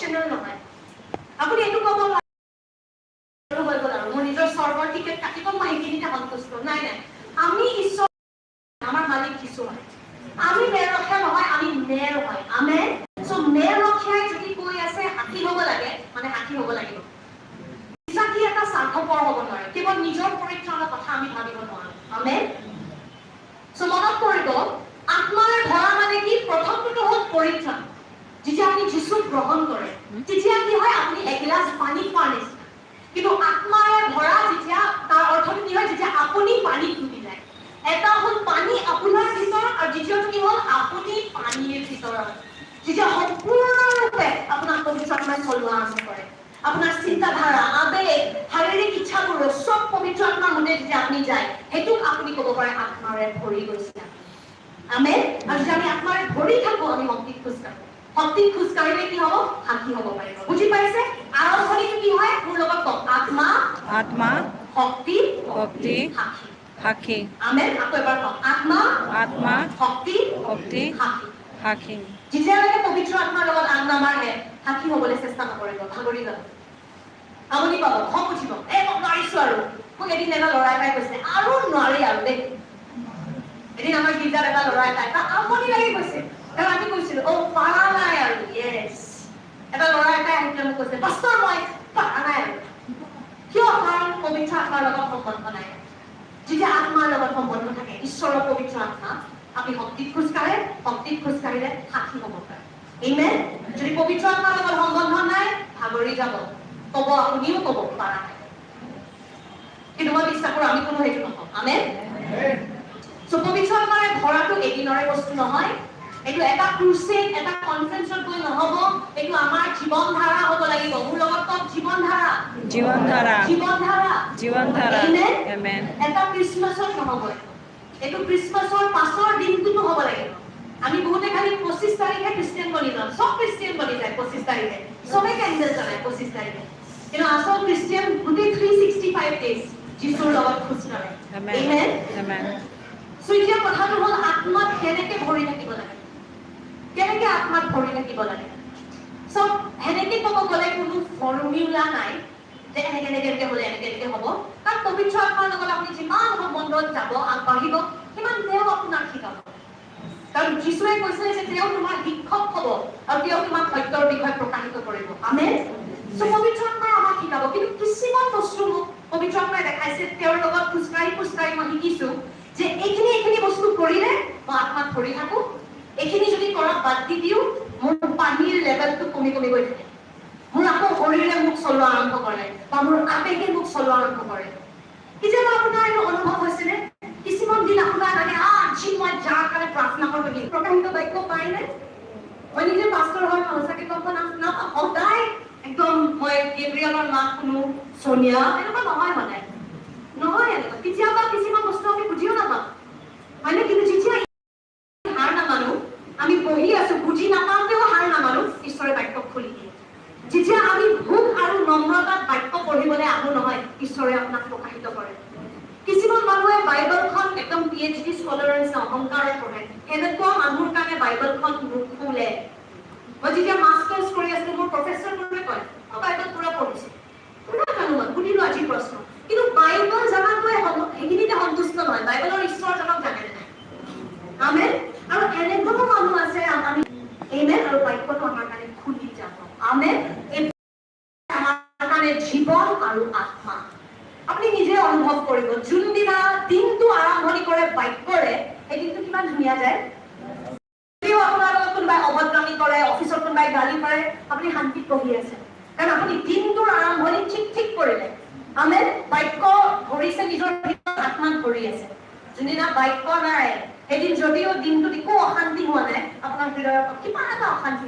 optional নহয় আপুনি এইটো ক'ব হৈ গ'ল আৰু মোৰ নিজৰ সৰ্বৰ টিকেট কাটিব মই সেইখিনিতে সন্তুষ্ট নাই নাই আমি ঈশ্বৰ আমাৰ মালিক কিছু হয় আমি মেৰখীয়া নহয় আমি মেৰ হয় আমেন সো মেৰখীয়াই যদি কৈ আছে হাতী হ'ব লাগে মানে হাতী হ'ব লাগিব ইজাকি এটা স্বাৰ্থপৰ হ'ব নোৱাৰে কেৱল নিজৰ পৰিত্ৰাণৰ কথা আমি ভাবিব নোৱাৰো আমেন সো মনত কৰিব আত্মাৰে ভৰা মানে কি প্ৰথমটো হ'ল পৰিত্ৰাণ যেতিয়া আপুনি যিচুক গ্ৰহণ কৰে তেতিয়া কি হয় আপুনি এগিলাস পানী খোৱাৰ নিচিনা কিন্তু আত্মাৰে ভৰা যেতিয়া তাৰ অৰ্থটো কি হয় যেতিয়া আপুনি পানীত ডুবি যায় এটা হ'ল পানী আপোনাৰ ভিতৰত আৰু দ্বিতীয়টো কি হ'ল আপুনি পানীৰ ভিতৰত যেতিয়া সম্পূৰ্ণৰূপে আপোনাৰ পবিত্ৰ আত্মাই চলোৱা আৰম্ভ কৰে আপোনাৰ চিন্তাধাৰা আবেগ শাৰীৰিক ইচ্ছাবোৰ চব পবিত্ৰ আত্মাৰ মতে যেতিয়া আপুনি যায় সেইটোক আপুনি ক'ব পাৰে আত্মাৰে ভৰি গৈছে আমেন আৰু যেতিয়া আমি আত্মাৰে ভৰি থাকো আমি শক্তিত খোজ কাঢ়ো শক্তিত খোজ কাঢ়িলে কি হ'ব সাক্ষী হ'ব পাৰিব বুজি পাইছে আৰম্ভণিটো কি হয় মোৰ লগত কওক আত্মা আত্মা শক্তি শক্তি সাক্ষী সাক্ষী আমেন আকৌ এবাৰ কওক আত্মা আত্মা শক্তি শক্তি সাক্ষী সাক্ষী যেতিয়ালৈকে পবিত্ৰ আত্মাৰ লগত আগ নামাৰে সাক্ষী হ'বলৈ চেষ্টা নকৰিব ভাগৰি যাব আমনি পাব খং উঠিব মই নোৱাৰিছো আৰু মোক এদিন এটা ল'ৰা এটাই কৈছে আৰু নোৱাৰি আৰু দেই এদিন আমাৰ গীৰ্জাত এটা ল'ৰা এটাই আমনি লাগি গৈছে আৰু আমি কৈছিলো পাৰা নাই আৰু য়েছ এটা ল'ৰা এটাই আহি মোক কৈছে পাষ্টাৰ মই পাৰা নাই আৰু কিয় কাৰণ পবিত্ৰ আত্মাৰ লগত সম্বন্ধ নাই যেতিয়া আত্মাৰ লগত সম্বন্ধ থাকে ঈশ্বৰৰ পবিত্ৰ আত্মা আপুনি শক্তিত খোজ কাঢ়ে শক্তিত খোজ কাঢ়িলে সাক্ষী হ'ব পাৰে আমেন যদি পবিত্ৰ আত্মাৰ লগত সম্বন্ধ নাই ভাগৰি যাব ক'ব আপুনিও ক'ব পাৰা নাই কিন্তু মই বিশ্বাস কৰোঁ আমি কোনো সেইটো নকওঁ আমেন সো পবিত্ৰ আত্মাৰে ভৰাটো এদিনৰে বস্তু নহয় এইটো এটা ক্ৰুচেড এটা কনফাৰেন্সত গৈ নহ'ব এইটো আমাৰ জীৱন ধাৰা হ'ব লাগিব মোৰ লগত কওক জীৱন ধাৰা আমেন এটা ক্ৰিছমাছত নহ'ব এইটো ক্ৰিছমাছৰ পাছৰ দিনটোতো হ'ব লাগিব আমি বহুতে খালি 25 তাৰিখে খ্ৰীষ্টিয়ান বনি যাওঁ সব খ্ৰীষ্টিয়ান বনি যায় 25 তাৰিখে সবে কেণ্ডেল জ্বলায় 25 তাৰিখে কিন্তু আচল খ্ৰীষ্টিয়ান গোটেই 365 ডেজ যিশুৰ লগত খোজ কাঢ়ে আমেন সো এতিয়া কথাটো হ'ল আত্মাত কেনেকে ভৰি থাকিব লাগে কেনেকে আত্মাত ভৰি থাকিব লাগে সব হেনেকে ক'ব গ'লে কোনো ফৰ্মুলা নাই যে এনেকে হ'লে এনেকে হ'ব কাৰণ পবিত্ৰ আত্মাৰ লগত আপুনি যিমান সম্বন্ধত যাব আগবাঢ়িব সিমান তেওঁ আপোনাক শিকাব কাৰণ যিশুৱে কৈছিলে যে তেওঁ তোমাৰ শিক্ষক হ'ব আৰু তেওঁ তোমাক সত্যৰ বিষয়ে প্ৰকাশিত কৰিব আমেন সো পবিত্ৰ আত্মাই আমাক শিকাব কিন্তু কিছুমান বস্তু পবিত্ৰ আত্মাই দেখাইছে তেওঁৰ লগত খোজকাঢ়ি মই শিকিছো যে এইখিনি বস্তু কৰিলে মই আত্মাত ভৰি থাকো এইখিনি যদি কৰা বাদ দি দিওঁ মোৰ পানীৰ লেভেলটো কমি গৈ থাকে মোৰ আকৌ শৰীৰে মোক চলোৱা আৰম্ভ কৰে বা মোৰ আবেগে মোক চলোৱা আৰম্ভ কৰে কেতিয়াবা আপোনাৰ এইটো অনুভৱ হৈছেনে কিছুমান দিন আপোনাৰ মানে আজি মই যাৰ কাৰণে প্ৰাৰ্থনা কৰিব প্ৰকাশিত বাক্য পাইনে মই নিজে পাষ্টৰ হয় সঁচাকে ক'ব না সদায় একদম মই গেব্ৰিয়েলৰ মাত শুনো সোনিয়া এনেকুৱা নহয় মানে নহয় এনেকুৱা কেতিয়াবা কিছুমান বস্তু আমি বুজিও নাপাওঁ হয়নে কিন্তু যেতিয়া হাৰ নামানো আমি বহি আছো বুজি নাপাওঁতেও হাৰ নামানো ঈশ্বৰে বাক্য খুলি দিয়ে যেতিয়া আমি ভোক আৰু নম্ৰতাত বাক্য পঢ়িবলৈ আহো নহয় ঈশ্বৰে আপোনাক প্ৰকাশিত কৰে কিছুমান মানুহে বাইবেলখন একদম PhD স্কলাৰৰ নিচিনা অহংকাৰত পঢ়ে এনেকুৱা মানুহৰ কাৰণে বাইবেলখন নুখুলে মই যেতিয়া মাষ্টাৰ্ছ কৰি আছিলো মোৰ প্ৰফেচৰবোৰে কয় বাইবেল পুৰা পঢ়িছে পুৰা জানো মই সুধিলো আজি প্ৰশ্ন কিন্তু বাইবেল জানাটোৱে সেইখিনিতে সন্তুষ্ট নহয় বাইবেলৰ ঈশ্বৰজনক জানে নাই আমেন আৰু এনেকুৱা মানুহ আছে আমি আমেন আৰু বাক্যটো আমাৰ কাৰণে খুলি যাব আমেন আমাৰ কাৰণে জীৱন আৰু আত্মা আপুনি নিজে অনুভৱ কৰিব যোনদিনা দিনটো আৰম্ভণি কৰে বাক্যৰে সেই দিনটো কিমান ধুনীয়া যায় আপোনাৰ লগত কোনোবাই অভদ্ৰামী কৰে অফিচত কোনোবাই গালি পাৰে আপুনি শান্তিত বহি আছে কাৰণ আপুনি দিনটোৰ আৰম্ভণি ঠিক কৰিলে আমেন বাক্য ধৰিছে নিজৰ ভিতৰত আত্মাত ধৰি আছে যোনদিনা বাক্য নাই এদিন যদিও দিনটোত একো অশান্তি হোৱা নাই আপোনাৰ হৃদয়ত কিমান এটা অশান্তি